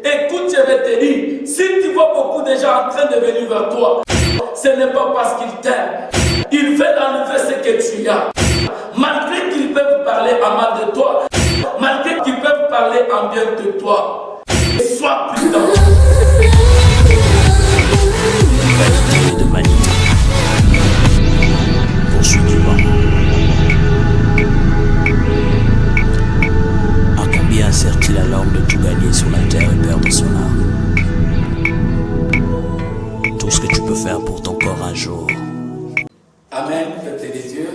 Écoute, je vais te dire, si tu vois beaucoup de gens en train de venir vers toi, ce n'est pas parce qu'ils t'aiment. Ils veulent enlever ce que tu as. Malgré qu'ils peuvent parler en mal de toi, malgré qu'ils peuvent parler en bien de toi, sois prudent. De Mali. Poursuis du vent. À combien sert-il à l'homme de tout gagner sur la terre et perdre son âme? Tout ce que tu peux faire pour ton corps un jour. Amen, Peuple de Dieu.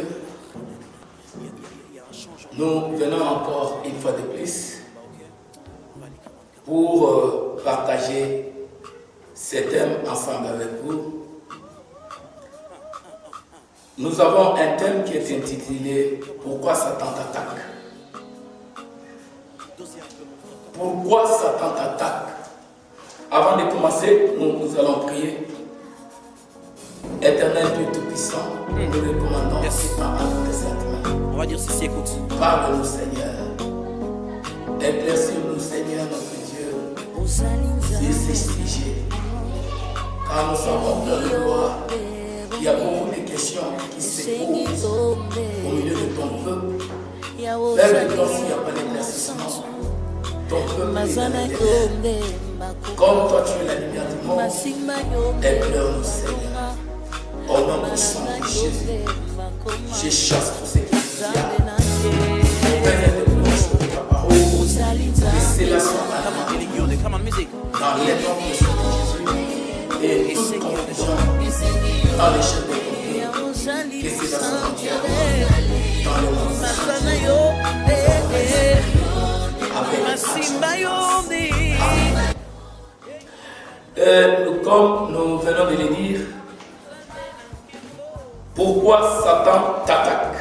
Nous venons encore une fois de plus pour partager ces thèmes ensemble avec vous. Nous avons un thème qui est intitulé « Pourquoi Satan t'attaque ?» Pourquoi Satan t'attaque? Avant de commencer, nous allons prier. Éternel Dieu Tout-Puissant, nous recommandons entre tes saintes mains. On va dire ceci, écoute. Parle-nous, Seigneur. Éclaircis-nous, Seigneur, notre Dieu, sur ces sujets. Car nous savons dans le gloire, il y a beaucoup de questions qui se posent au milieu de ton peuple. Père de grâce, il n'y a pas d'éclaircissement. Ton peuple est dans les ténèbres. Comme toi, tu es la lumière du monde, éclaire-nous, Seigneur. Au nom puissant de Jésus, je chasse tout ce qui est diable. Père de grâce, ta parole, et c'est la soirée dans les noms de Jésus. Et toute confusion dans les chefs de ton peuple, que c'est la soirée dans le nom de Jésus. Comme nous venons de le dire, pourquoi Satan t'attaque?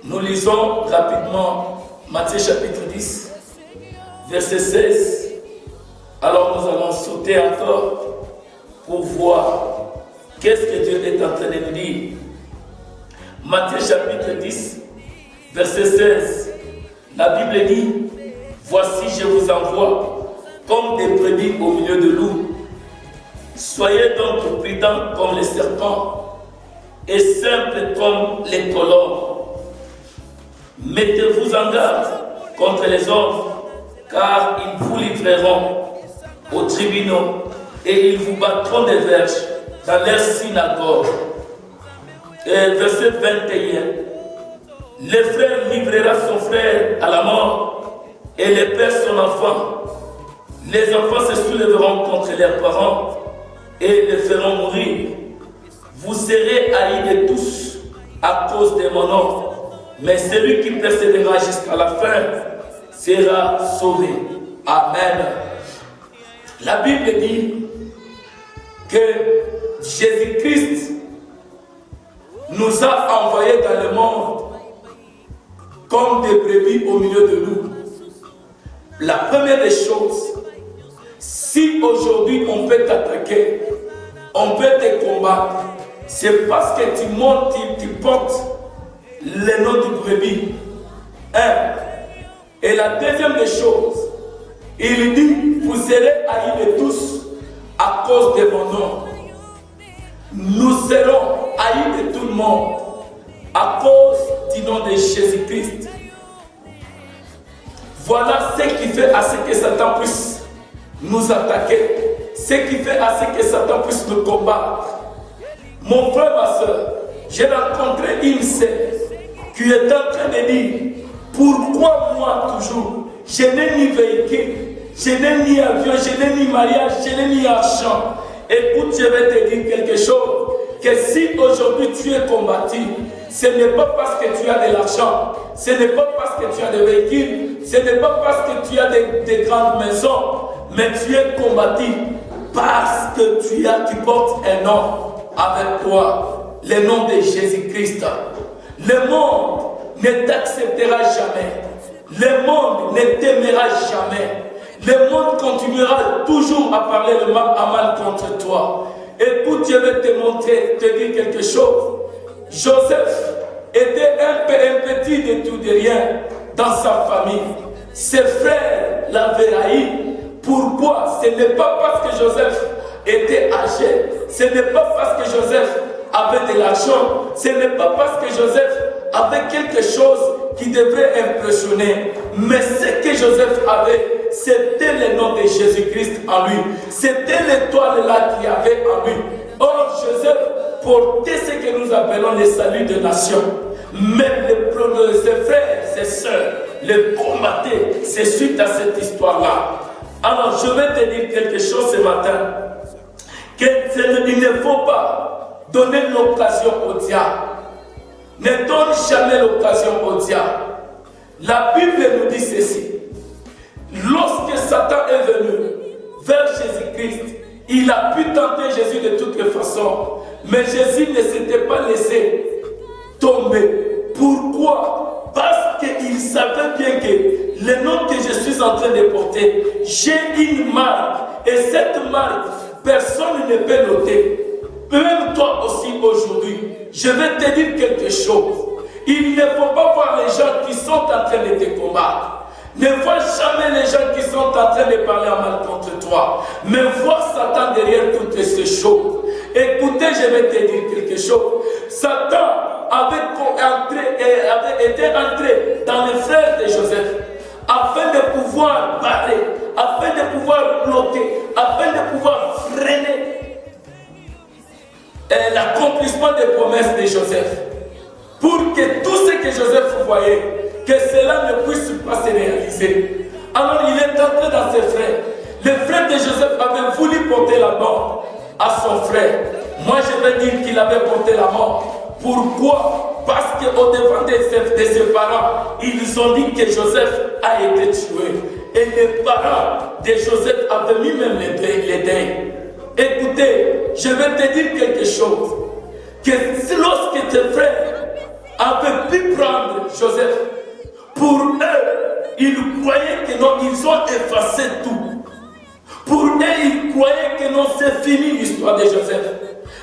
Nous lisons rapidement Matthieu chapitre 10, verset 16. Alors nous allons sauter encore pour voir qu'est-ce que Dieu est en train de nous dire. Matthieu chapitre 10, verset 16. La Bible dit, voici je vous envoie comme des brebis au milieu de loups. Soyez donc prudents comme les serpents et simples comme les colombes. Mettez-vous en garde contre les hommes, car ils vous livreront aux tribunaux et ils vous battront des verges dans leurs synagogues. Et verset 21. Le frère livrera son frère à la mort et le père son enfant. Les enfants se soulèveront contre leurs parents et les feront mourir. Vous serez haïs de tous à cause de mon nom, mais celui qui persévérera jusqu'à la fin sera sauvé. Amen. La Bible dit que Jésus-Christ nous a envoyés dans le monde comme des brebis au milieu de loups. La première des choses, si aujourd'hui on peut t'attaquer, on peut te combattre, c'est parce que tu montes, tu portes le nom du brebis. Et la deuxième des choses, il dit, vous serez haïs de tous à cause de mon nom. Nous serons haïs de tout le monde à cause du nom de Jésus-Christ. Voilà ce qui fait à ce que Satan puisse nous attaquer, ce qui fait à ce que Satan puisse nous combattre. Mon frère, ma soeur, j'ai rencontré une sœur qui est en train de dire, pourquoi moi toujours, je n'ai ni véhicule, je n'ai ni avion, je n'ai ni mariage, je n'ai ni argent. Écoute, je vais te dire quelque chose, que si aujourd'hui tu es combattu, ce n'est pas parce que tu as de l'argent, ce n'est pas parce que tu as des véhicules, ce n'est pas parce que tu as des grandes maisons, mais tu es combattu parce que tu portes un nom avec toi, le nom de Jésus-Christ. Le monde ne t'acceptera jamais, le monde ne t'aimera jamais, le monde continuera toujours à parler le mal à mal contre toi. Écoute, je vais te dire quelque chose. Joseph était un petit de tout de rien dans sa famille. ses frères l'avaient haï. Pourquoi? Ce n'est pas parce que Joseph était âgé, ce n'est pas parce que Joseph avait de l'argent, ce n'est pas parce que Joseph avait quelque chose qui devrait impressionner, mais ce que Joseph avait, c'était le nom de Jésus-Christ en lui, c'était l'étoile là qui avait en lui. Or Joseph portait ce que nous appelons le salut des nations, mais ses frères, ses sœurs le combattaient. C'est suite à cette histoire-là. Alors je vais te dire quelque chose ce matin, qu'il ne faut pas donner l'occasion au diable. Ne donne jamais l'occasion au diable. La Bible nous dit ceci. Lorsque Satan est venu vers Jésus-Christ, il a pu tenter Jésus de toutes les façons, mais Jésus ne s'était pas laissé tomber. Pourquoi? Parce qu'il savait bien que le nom que je suis en train de porter, j'ai une marque, et cette marque, personne ne peut l'ôter. Même toi aussi aujourd'hui, je vais te dire quelque chose. Il ne faut pas voir les gens qui sont en train de te combattre. Ne vois jamais les gens qui sont en train de parler en mal contre toi. Mais vois Satan derrière toutes ces choses. Écoutez, je vais te dire quelque chose. Satan avait été entré dans les frères de Joseph afin de pouvoir barrer, afin de pouvoir bloquer, afin de pouvoir freiner l'accomplissement des promesses de Joseph, pour que tout ce que Joseph voyait, que cela ne puisse pas se réaliser. Alors il est entré dans ses frères. Les frères de Joseph avaient voulu porter la mort à son frère. Moi je vais dire qu'il avait porté la mort. Pourquoi? Parce qu'au devant de ses parents, ils ont dit que Joseph a été tué. Et les parents de Joseph avaient mis même les deuils. Écoutez, je vais te dire quelque chose. Que lorsque tes frères avaient pu prendre Joseph, pour eux, ils croyaient que non, ils ont effacé tout. Pour eux, ils croyaient que non, c'est fini l'histoire de Joseph.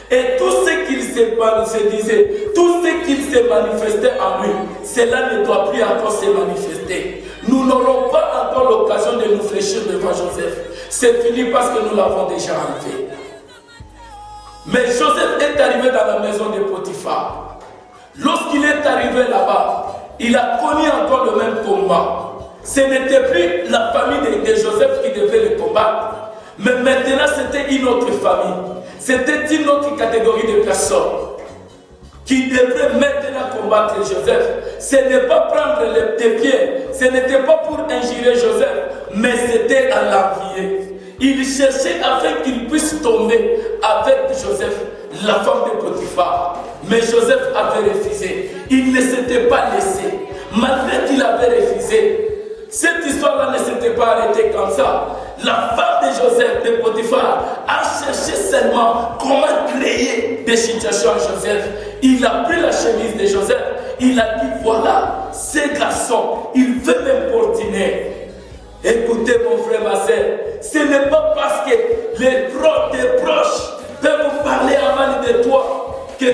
Et tout ce qu'il se disait, tout ce qu'il se manifestait en lui, cela ne doit plus encore se manifester. Nous n'aurons pas encore l'occasion de nous fléchir devant Joseph. C'est fini parce que nous l'avons déjà enlevé. Mais Joseph est arrivé dans la maison de Potiphar. Lorsqu'il est arrivé là-bas, il a connu encore le même combat. Ce n'était plus la famille de Joseph qui devait le combattre, mais maintenant c'était une autre famille. C'était une autre catégorie de personnes qui devraient maintenant combattre Joseph. Ce n'est pas prendre des pieds, ce n'était pas pour injurer Joseph, mais c'était à l'envier. Il cherchait afin qu'il puisse tomber avec Joseph, la femme de Potiphar. Mais Joseph avait refusé. Il ne s'était pas laissé. Malgré qu'il avait refusé, cette histoire-là ne s'était pas arrêtée comme ça. La femme de Joseph, de Potiphar, a cherché seulement comment créer des situations à Joseph. Il a pris la chemise de Joseph. Il a dit, voilà, ce garçon, il veut m'importuner. Écoutez mon frère, ma soeur, ce n'est pas parce que tes proches peuvent vous parler en mal de toi que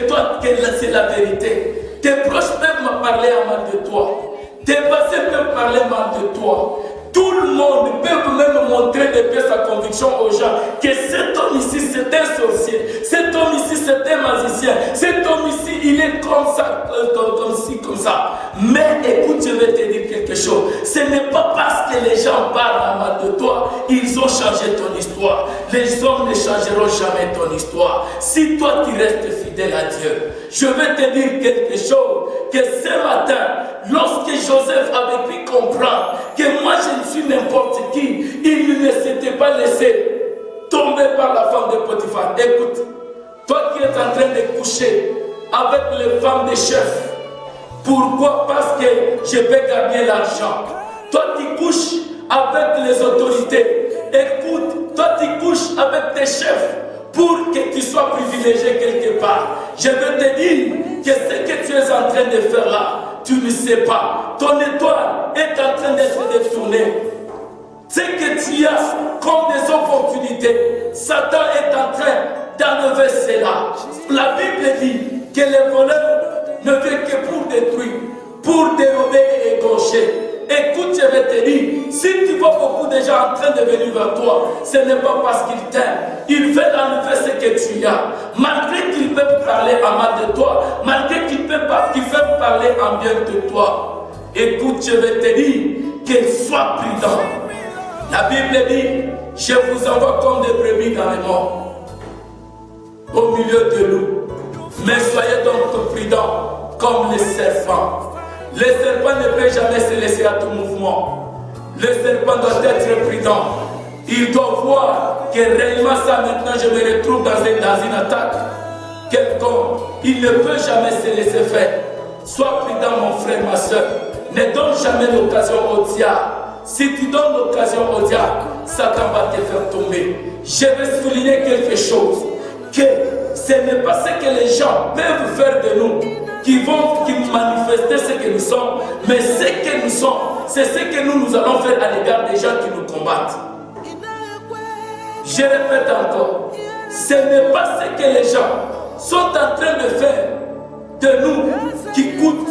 c'est la vérité. Tes proches peuvent me parler en mal de toi. Tes passés peuvent parler mal de toi. Tout le monde peut même montrer depuis sa conviction aux gens que cet homme ici c'est un sorcier, cet homme ici c'est un magicien, cet homme ici il est comme ça, comme ci, comme ça. Mais écoute, je vais te dire quelque chose. Ce n'est pas parce que les gens parlent mal de toi, ils ont changé ton histoire. Les hommes ne changeront jamais ton histoire. Si toi tu restes fidèle à Dieu, je vais te dire quelque chose, que ce matin, lorsque Joseph avait pu comprendre que moi je ne suis n'importe qui, il ne s'était pas laissé tomber par la femme de Potiphar. Écoute, toi qui es en train de coucher avec les femmes des chefs, pourquoi? Parce que je vais gagner l'argent. Toi qui couches avec les autorités, écoute, toi qui couches avec tes chefs pour que tu sois privilégié quelque part. Je veux te dire que ce que tu es en train de faire là, tu ne sais pas. Ton étoile est en train d'être détournée. Ce que tu as comme des opportunités, Satan est en train d'enlever cela. La Bible dit que les voleurs ne viennent que pour détruire, pour dérober et égorger. Écoute, je vais te dire, si tu vois beaucoup de gens en train de venir vers toi, ce n'est pas parce qu'ils t'aiment. Ils veulent enlever ce que tu as. Malgré qu'ils peuvent parler en mal de toi, malgré qu'ils peuvent parler en bien de toi. Écoute, je vais te dire, qu'il soit prudent. La Bible dit, je vous envoie comme des brebis dans les morts, au milieu de loups. Mais soyez donc prudents comme les serpents. Le serpent ne peut jamais se laisser à tout mouvement. Le serpent doit être prudent. Il doit voir que réellement ça maintenant je me retrouve dans une attaque quelconque. Il ne peut jamais se laisser faire. Sois prudent mon frère, ma soeur. Ne donne jamais l'occasion au diable. Si tu donnes l'occasion au diable, Satan va te faire tomber. Je vais souligner quelque chose. Que ce n'est pas ce que les gens peuvent faire de nous qui vont manifester ce que nous sommes, mais ce que nous sommes, c'est ce que nous allons faire à l'égard des gens qui nous combattent. Je répète encore, ce n'est pas ce que les gens sont en train de faire de nous qui coûte,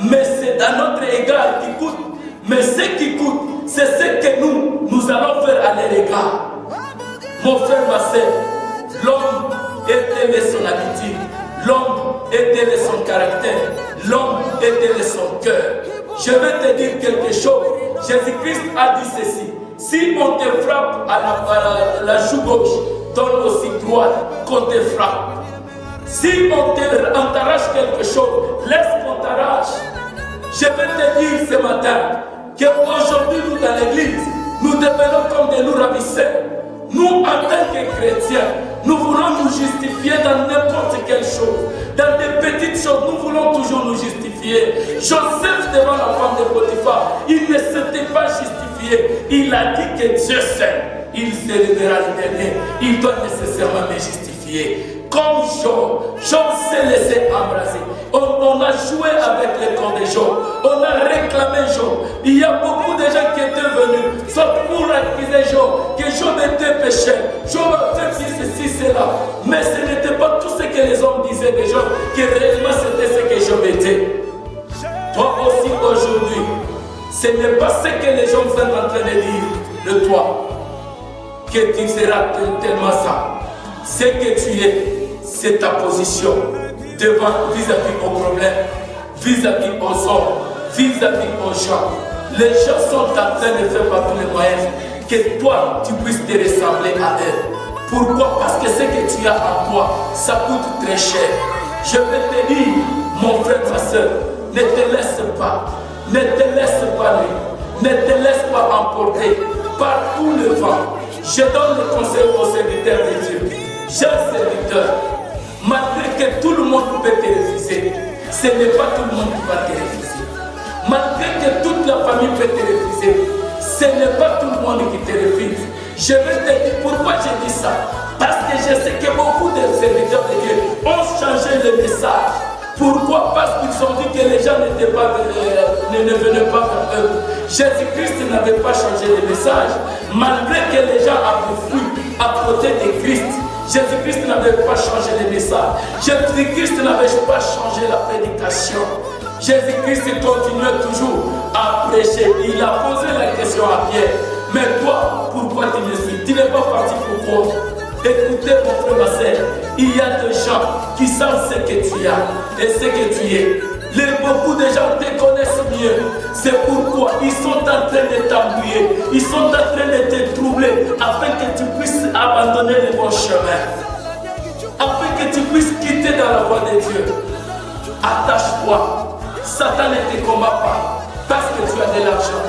mais c'est à notre égard qui coûte. Mais ce qui coûte, c'est ce que nous allons faire à leur égard. Mon frère, ma soeur, l'homme est son habitude, l'homme est son caractère, l'homme est son cœur. Je vais te dire quelque chose. Jésus-Christ a dit ceci. Si on te frappe à la joue gauche, donne aussi droite qu'on te frappe. Si on t'arrache quelque chose, laisse qu'on t'arrache. Je vais te dire ce matin qu'aujourd'hui, nous dans l'église, nous devenons comme des loups ravisseurs. Nous, en tant que chrétiens, nous voulons nous justifier dans n'importe quelle chose. Dans des petites choses, nous voulons toujours nous justifier. Joseph, devant la femme de Potiphar, il ne s'était pas justifié. Il a dit que Dieu sait. Il célébrera le dernier. Il doit nécessairement me justifier. Comme Job s'est laissé embrasser. On a joué avec les corps de Job. On a réclamé Job. Il y a beaucoup de gens qui étaient venus, sauf pour accuser Job, que Job était pécheur. Job a fait ceci, cela. Mais ce n'était pas tout ce que les hommes disaient de Job, que réellement c'était ce que Job était. Toi aussi aujourd'hui, ce n'est pas ce que les gens sont en train de dire de toi, que tu seras tellement ça. Ce que tu es, c'est ta position devant vis-à-vis aux problèmes, vis-à-vis aux hommes, vis-à-vis aux gens. Les gens sont en train de faire par tous les moyens que toi, tu puisses te ressembler à eux. Pourquoi? Parce que ce que tu as en toi, ça coûte très cher. Je vais te dire, mon frère, ma soeur, ne te laisse pas, ne te laisse pas lui, ne te laisse pas emporter par tout le vent. Je donne le conseil aux serviteurs de Dieu. Chers serviteurs, malgré que tout le monde peut te refuser, ce n'est pas tout le monde qui va te refuser. Malgré que toute la famille peut te refuser, ce n'est pas tout le monde qui te refuse. Je vais te dire pourquoi je dis ça. Parce que je sais que beaucoup de serviteurs de Dieu ont changé le message. Pourquoi? Parce qu'ils ont dit que les gens ne venaient pas vers eux. Jésus-Christ n'avait pas changé le message. Malgré que les gens avaient fui à côté de Christ, Jésus-Christ n'avait pas changé le message. Jésus-Christ n'avait pas changé la prédication. Jésus-Christ continuait toujours à prêcher. Il a posé la question à Pierre. Mais toi, pourquoi tu me suis? Tu n'es pas parti pour quoi? Écoutez mon frère, ma soeur, il y a des gens qui savent ce que tu as et ce que tu es. Beaucoup de gens te connaissent mieux. C'est pourquoi ils sont en train de t'embrouiller. Ils sont en train de te troubler afin que tu puisses abandonner le bon chemin. Afin que tu puisses quitter dans la voie de Dieu. Attache-toi. Satan ne te combat pas parce que tu as de l'argent.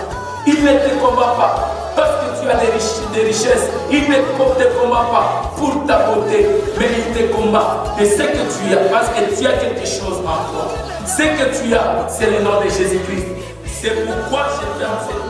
Il ne te combat pas parce que tu as des richesses. Il ne te combat pas pour ta beauté, mais il te combat de ce que tu as parce que tu as quelque chose en toi. Ce que tu as, c'est le nom de Jésus-Christ. C'est pourquoi je ferme cette